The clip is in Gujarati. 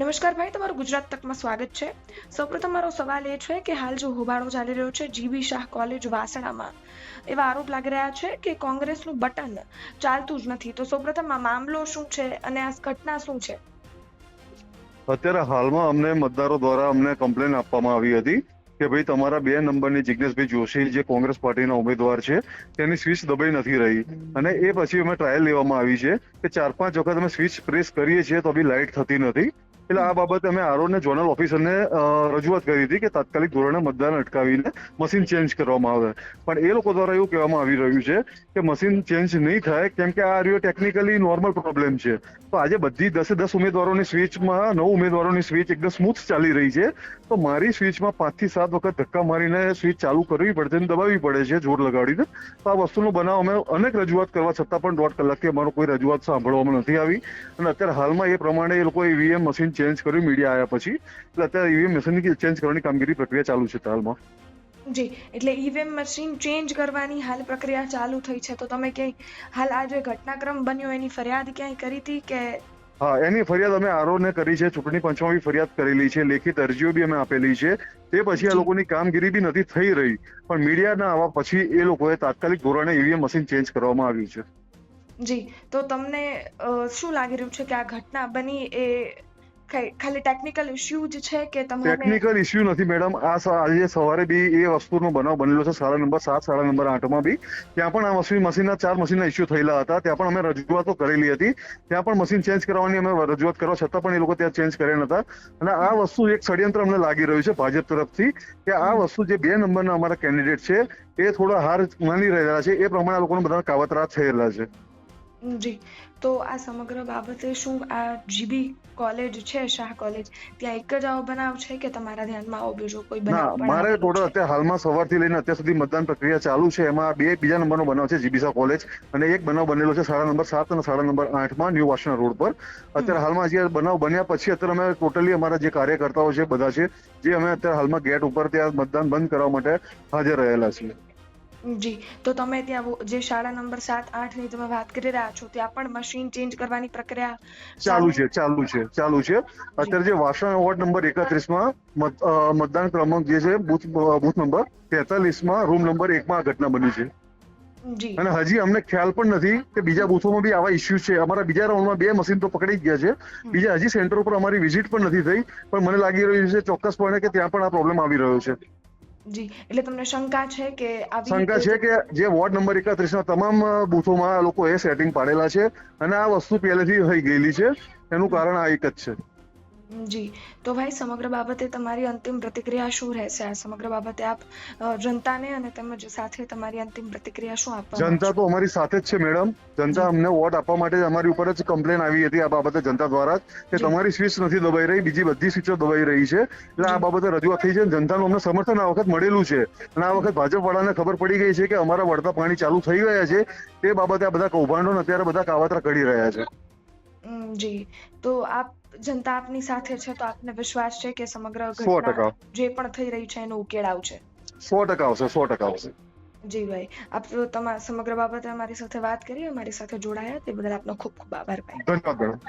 નમસ્કાર ભાઈ, તમારું ગુજરાત તકમાં સ્વાગત છે। સૌપ્રથમ મારો સવાલ એ છે કે હાલ જો હોબાળો ચાલી રહ્યો છે જીબી શાહ કોલેજ વાસણામાં, એવા આરોપ લાગી રહ્યા છે કે કોંગ્રેસનું બટન ચાલતું જ નથી। તો સૌપ્રથમ આ મામલો શું છે અને આ ઘટના શું છે? અત્યારે હાલમાં અમને મતદારો દ્વારા અમને કમ્પ્લેન આપવામાં આવી હતી કે ભાઈ તમારા 2 નંબરની જિજ્ઞેશભાઈ જોશી જે કોંગ્રેસ પાર્ટીના ઉમેદવાર છે તેની સ્વિચ દબાઈ નથી રહી, અને એ પછી અમે ટ્રાયલ લેવામાં આવી છે કે 4-5 વખત અમે સ્વિચ પ્રેસ કરીએ છીએ તો બી લાઇટ થતી નથી। એટલે આ બાબતે અમે આરોને ઝોનલ ઓફિસરને રજૂઆત કરી હતી કે તાત્કાલિક ધોરણે મતદાન અટકાવીને મશીન ચેન્જ કરવામાં આવે, પણ એ લોકો દ્વારા એવું કહેવામાં આવી રહ્યું છે કે મશીન ચેન્જ નહીં થાય કેમ કે આ રહ્યો ટેકનિકલી નોર્મલ પ્રોબ્લેમ છે। તો આજે બધી 10 ઉમેદવારોની સ્વિચમાં 9 ઉમેદવારોની સ્વિચ એકદમ સ્મૂથ ચાલી રહી છે, તો મારી સ્વિચમાં 5 થી 7 વખત ધક્કા મારીને સ્વિચ ચાલુ કરવી પડશે અને દબાવવી પડે છે જોર લગાડીને। તો આ વસ્તુનો બનાવ અમે અનેક રજૂઆત કરવા છતાં પણ 1.5 કલાકથી અમારો કોઈ રજૂઆત સાંભળવામાં નથી આવી, અને અત્યારે હાલમાં એ પ્રમાણે એ લોકો ઈવીએમ મશીન ચેન્જ કર્યું મીડિયા આવ્યા પછી, એટલે અત્યારે ઈવીએમ મશીન ચેન્જ કરવાની કામગીરી પ્રક્રિયા ચાલુ છે હાલમાં। જી, એટલે ઈવીએમ મશીન ચેન્જ કરવાની હાલ પ્રક્રિયા ચાલુ થઈ છે। તો તમે ક્યાંય હાલ આ જે ઘટનાક્રમ બન્યો એની ફરિયાદ ક્યાંય કરી હતી કે? હા, એની ફરિયાદ અમે આરોને કરી છે, ચૂંટણી પંચમાં બી ફરિયાદ કરેલી છે, લેખિત અરજીઓ બી અમે આપેલી છે। તે પછી આ લોકોની કામગીરી બી નથી થઈ રહી, પણ મીડિયાના આવવા પછી એ લોકોએ તાત્કાલિક ધોરણે ઈવીએમ મશીન ચેન્જ કરવામાં આવ્યું છે। જી, તો તમને શું લાગી રહ્યું છે કે આ ઘટના બની એ ખાલી ટેકનિકલ ઇશ્યુ જ છે કે તમારે? ટેકનિકલ ઇસ્યુ નથી મેડમ, આજે સવારે બી એ વસ્તુનો બનાવ બનેલો છે શાળા નંબર 7, શાળા નંબર 8માં બી, ત્યાં પણ આ મશીનના 4 મશીનના ઇસ્યુ થયેલા હતા, ત્યાં પણ અમે રજૂઆતો કરેલી હતી, ત્યાં પણ મશીન ચેન્જ કરવાની અમે રજૂઆત કરવા છતાં પણ એ લોકો ત્યાં ચેન્જ કર્યા નતા। અને આ વસ્તુ એક ષડયંત્ર અમને લાગી રહ્યું છે ભાજપ તરફથી કે આ વસ્તુ જે 2 નંબરના અમારા કેન્ડિડેટ છે એ થોડા હાર માની રહ્યા છે, એ પ્રમાણે આ લોકોને બધા કાવતરા થયેલા છે। જી, તો આ સમગ્ર બાબતે શું આ જીબી કોલેજ છે શાહ કોલેજ, ત્યાં એક જ આવો બનાવ છે કે તમારા ધ્યાનમાં આવો બીજો કોઈ બનાવ ના, પણ મારે આવેલો ટોટલ છે? અત્યારે હાલમાં સવારથી લઈને અત્યાર સુધી મતદાન પ્રક્રિયા ચાલુ છે, એમાં 2 બીજા નંબરનો બનાવ છે જીબી શાહ કોલેજ, અને એક બનાવ બનેલો છે શાળા નંબર 7 અને શાળા નંબર 8માં ન્યૂ વાસણા રોડ પર। અત્યારે હાલમાં જે બનાવ બન્યા પછી અત્યારે અમે ટોટલી અમારા જે કાર્યકર્તાઓ છે બધા છે, જે અમે અત્યારે હાલમાં ગેટ ઉપર ત્યાં મતદાન બંધ કરવા માટે હાજર રહેલા છીએ। જી, તો તમે ત્યાં જે શાળા નંબર 7-8 ની તમે વાત કરી રહ્યા છો ત્યાં પણ મશીન ચેન્જ કરવાની પ્રક્રિયા ચાલુ છે। અત્યારે જે વાસણા વોર્ડ નંબર 31માં મતદાન ક્રમાંક જે છે બૂથ નંબર 43માં રૂમ નંબર 1માં આ ઘટના બની છે, જી, અને હજી અમને ખ્યાલ પણ નથી કે બીજા બૂથોમાં બી આવા ઇસ્યુ છે। અમારા બીજા રાઉન્ડમાં 2 મશીન તો પકડી ગયા છે, બીજા હજી સેન્ટર ઉપર અમારી વિઝિટ પણ નથી થઈ, પણ મને લાગી રહ્યું છે ચોક્કસપણે કે ત્યાં પણ આ પ્રોબ્લેમ આવી રહ્યો છે। જી, એટલે તમને શંકા છે કે શંકા છે કે જે વોર્ડ નંબર 31ના તમામ બૂથોમાં આ લોકોએ સેટિંગ પાડેલા છે, અને આ વસ્તુ પહેલેથી થઈ ગયેલી છે, એનું કારણ આ એક જ છે। જી, તો ભાઈ સમગ્ર બાબતે તમારી અંતિમ પ્રતિક્રિયા શું રહેશે? આ સમગ્ર બાબતે આપ જનતાને અને તેમજ સાથે તમારી અંતિમ પ્રતિક્રિયા શું આપવા માંગો જનતા છો? તો અમારી સાથે જ છે મેડમ, જનતા અમને વોટ આપવા માટે અમારી ઉપર જ કમ્પ્લેન આવી હતી આ બાબતે જનતા દ્વારા કે તમારી સ્વિચ નથી દબાઈ રહી, બીજી બધી સ્વિચો દબાઈ રહી છે, એટલે આ બાબતે રજૂઆત થઈ છે। જનતાનું અમને સમર્થન આ વખત મળેલું છે, અને આ વખત ભાજપ વાળાને ખબર પડી ગઈ છે કે અમારા વળતા પાણી ચાલુ થઈ ગયા છે, તે બાબતે આ બધા કૌભાંડો અત્યારે બધા કાવતરા કરી રહ્યા છે। જી, તો આપ જનતા આપની સાથે છે, તો આપને વિશ્વાસ છે કે સમગ્ર ઘટના 100% જે પણ થઈ રહી છે એનો ઉકેલ આવશે? 100% આવશે, 100% આવશે। જી ભાઈ, આપ તમારા સમગ્ર બાબતે અમારી સાથે વાત કરી, અમારી સાથે જોડાયા તે બદલ આપનો ખૂબ ખૂબ આભાર ભાઈ। ધન્યવાદ મેડમ।